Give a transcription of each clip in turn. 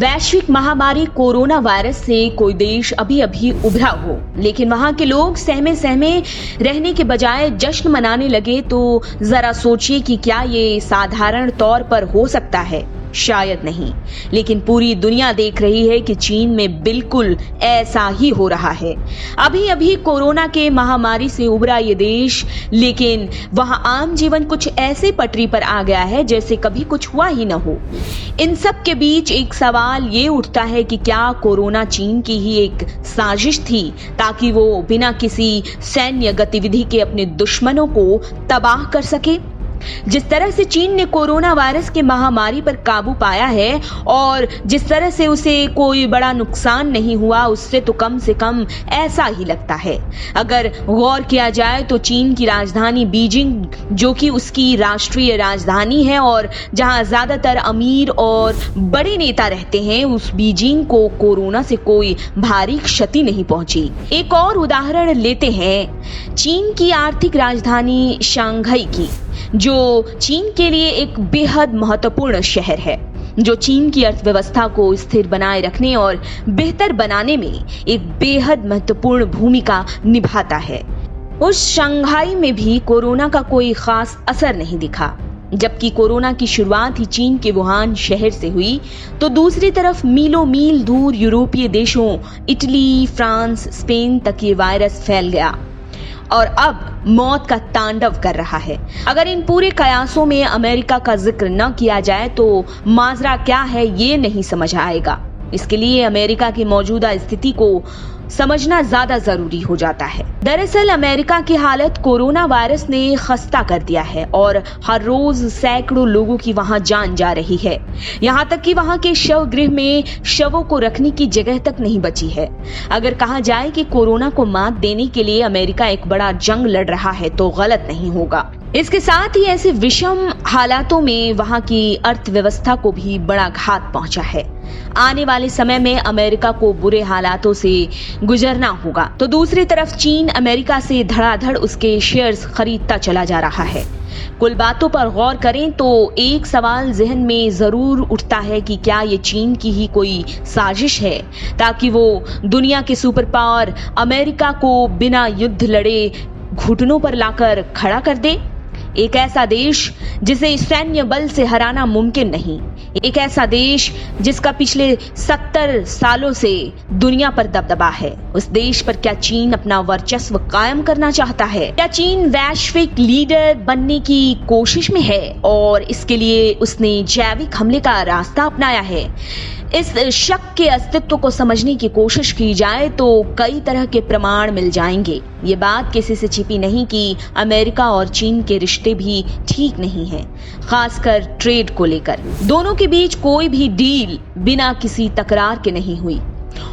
वैश्विक महामारी corona virus से कोई देश अभी अभी उभरा हो, लेकिन वहां के लोग सहमे सहमे रहने के बजाय जश्न मनाने लगे, तो जरा सोचिए कि क्या ये साधारण तौर पर हो सकता है? शायद नहीं, लेकिन पूरी दुनिया देख रही है कि चीन में बिल्कुल ऐसा ही हो रहा है। अभी अभी कोरोना के महामारी से उभरा ये देश, लेकिन वहां आम जीवन कुछ ऐसे पटरी पर आ गया है जैसे कभी कुछ हुआ ही न हो। इन सब के बीच एक सवाल ये उठता है कि क्या कोरोना चीन की ही एक साजिश थी, ताकि वो बिना किसी सैन्य गतिविधि के अपने दुश्मनों को तबाह कर सके? जिस तरह से चीन ने कोरोना वायरस के महामारी पर काबू पाया है और जिस तरह से उसे कोई बड़ा नुकसान नहीं हुआ, उससे तो कम से कम ऐसा ही लगता है। अगर गौर किया जाए तो चीन की राजधानी बीजिंग, जो कि उसकी राष्ट्रीय राजधानी है और जहां ज्यादातर अमीर और बड़े नेता रहते हैं, उस बीजिंग को कोरोना से कोई भारी क्षति नहीं पहुंची। एक और उदाहरण लेते हैं चीन की आर्थिक राजधानी शंघाई की, जो चीन के लिए एक बेहद महत्वपूर्ण शहर है, जो चीन की अर्थव्यवस्था को स्थिर बनाए रखने और बेहतर बनाने में एक बेहद महत्वपूर्ण भूमिका निभाता है। उस शंघाई में भी कोरोना का कोई खास असर नहीं दिखा। जबकि कोरोना की शुरुआत ही चीन के वुहान शहर से हुई, तो दूसरी तरफ मीलों मील दूर यूरोपीय देशों इटली, फ्रांस, स्पेन तक ये वायरस फैल गया और अब मौत का तांडव कर रहा है। अगर इन पूरे कयासों में अमेरिका का जिक्र न किया जाए तो माजरा क्या है ये नहीं समझ आएगा। इसके लिए अमेरिका की मौजूदा स्थिति को समझना ज्यादा जरूरी हो जाता है। दरअसल अमेरिका की हालत कोरोना वायरस ने खस्ता कर दिया है और हर रोज सैकड़ों लोगों की वहां जान जा रही है। यहाँ तक कि वहां के शव गृह में शवों को रखने की जगह तक नहीं बची है। अगर कहा जाए कि कोरोना को मात देने के लिए अमेरिका एक बड़ा जंग लड़ रहा है तो गलत नहीं होगा। इसके साथ ही ऐसे विषम हालातों में वहां की अर्थव्यवस्था को भी बड़ा घात पहुंचा है। आने वाले समय में अमेरिका को बुरे हालातों से गुजरना होगा, तो दूसरी तरफ चीन अमेरिका से धड़ाधड़ उसके शेयर्स खरीदता चला जा रहा है। कुल बातों पर गौर करें तो एक सवाल जहन में जरूर उठता है कि क्या ये चीन की ही कोई साजिश है, ताकि वो दुनिया के सुपर पावर अमेरिका को बिना युद्ध लड़े घुटनों पर लाकर खड़ा कर दे। एक ऐसा देश जिसे सैन्य बल से हराना मुमकिन नहीं, एक ऐसा देश जिसका पिछले 70 सालों से दुनिया पर दबदबा है। उस देश पर क्या चीन अपना वर्चस्व कायम करना चाहता है? क्या चीन वैश्विक लीडर बनने की कोशिश में है और इसके लिए उसने जैविक हमले का रास्ता अपनाया है? इस शक के अस्तित्व को समझने की कोशिश की जाए तो कई तरह के प्रमाण मिल जाएंगे। ये बात किसी से छिपी नहीं कि अमेरिका और चीन के रिश्ते भी ठीक नहीं हैं, खासकर ट्रेड को लेकर। दोनों के बीच कोई भी डील बिना किसी तकरार के नहीं हुई,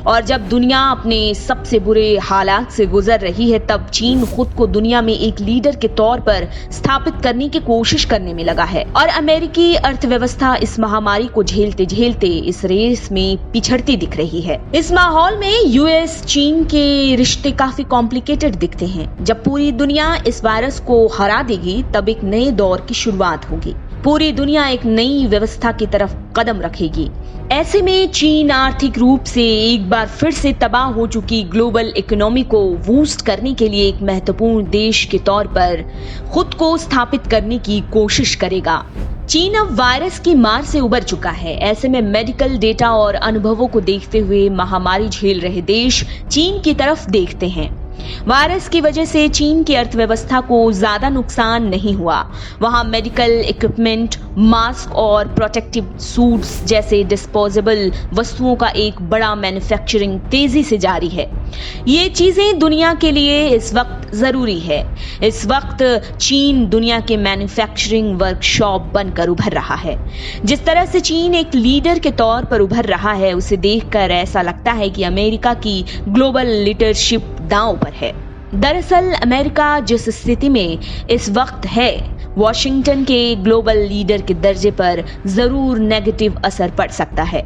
और जब दुनिया अपने सबसे बुरे हालात से गुजर रही है, तब चीन खुद को दुनिया में एक लीडर के तौर पर स्थापित करने की कोशिश करने में लगा है और अमेरिकी अर्थव्यवस्था इस महामारी को झेलते झेलते इस रेस में पिछड़ती दिख रही है। इस माहौल में यूएस चीन के रिश्ते काफी कॉम्प्लिकेटेड दिखते हैं। जब पूरी दुनिया इस वायरस को हरा देगी, तब एक नए दौर की शुरुआत होगी। पूरी दुनिया एक नई व्यवस्था की तरफ कदम रखेगी। ऐसे में चीन आर्थिक रूप से एक बार फिर से तबाह हो चुकी ग्लोबल इकोनॉमी को बूस्ट करने के लिए एक महत्वपूर्ण देश के तौर पर खुद को स्थापित करने की कोशिश करेगा। चीन अब वायरस की मार से उबर चुका है। ऐसे में मेडिकल डेटा और अनुभवों को देखते हुए महामारी झेल रहे देश चीन की तरफ देखते हैं। वायरस की वजह से चीन की अर्थव्यवस्था को ज्यादा नुकसान नहीं हुआ। वहां मेडिकल इक्विपमेंट, मास्क और प्रोटेक्टिव सूट्स जैसे डिस्पोजेबल वस्तुओं का एक बड़ा मैन्युफैक्चरिंग तेजी से जारी है। ये चीजें दुनिया के लिए इस वक्त जरूरी है। इस वक्त चीन दुनिया के मैन्युफैक्चरिंग वर्कशॉप बनकर उभर रहा है। जिस तरह से चीन एक लीडर के तौर पर उभर रहा है, उसे देखकर ऐसा लगता है कि अमेरिका की ग्लोबल लीडरशिप दांव पर है। दरअसल अमेरिका जिस स्थिति में इस वक्त है, वॉशिंगटन के ग्लोबल लीडर के दर्जे पर जरूर नेगेटिव असर पड़ सकता है।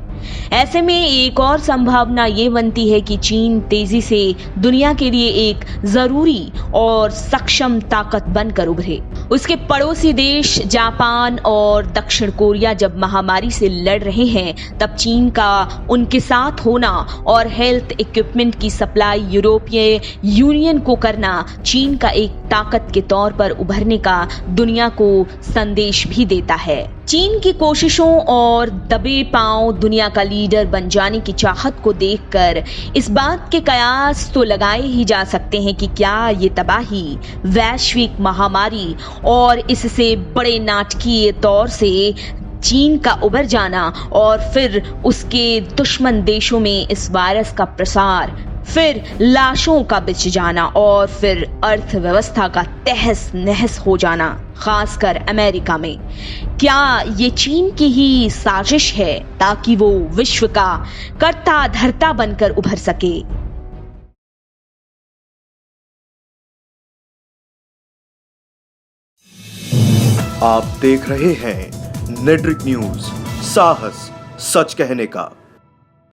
ऐसे में एक और संभावना ये बनती है कि चीन तेजी से दुनिया के लिए एक जरूरी और सक्षम ताकत बनकर उभरे उसके पड़ोसी देश जापान और दक्षिण कोरिया जब महामारी से लड़ रहे हैं, तब चीन का उनके साथ होना और हेल्थ इक्विपमेंट की सप्लाई यूरोपीय यूनियन को करना चीन का एक ताकत के तौर पर उभरने का दुनिया को संदेश भी देता है। चीन की कोशिशों और दबे पांव दुनिया का लीडर बन जाने की चाहत को देखकर इस बात के कयास तो लगाए ही जा सकते हैं कि क्या ये तबाही, वैश्विक महामारी और इससे बड़े नाटकीय तौर से चीन का उभर जाना और फिर उसके दुश्मन देशों में इस वायरस का प्रसार, फिर लाशों का बिछ जाना और फिर अर्थव्यवस्था का तहस नहस हो जाना, खासकर अमेरिका में, क्या ये चीन की ही साजिश है ताकि वो विश्व का कर्ता धर्ता बनकर उभर सके? आप देख रहे हैं नेट्रिक न्यूज, साहस सच कहने का।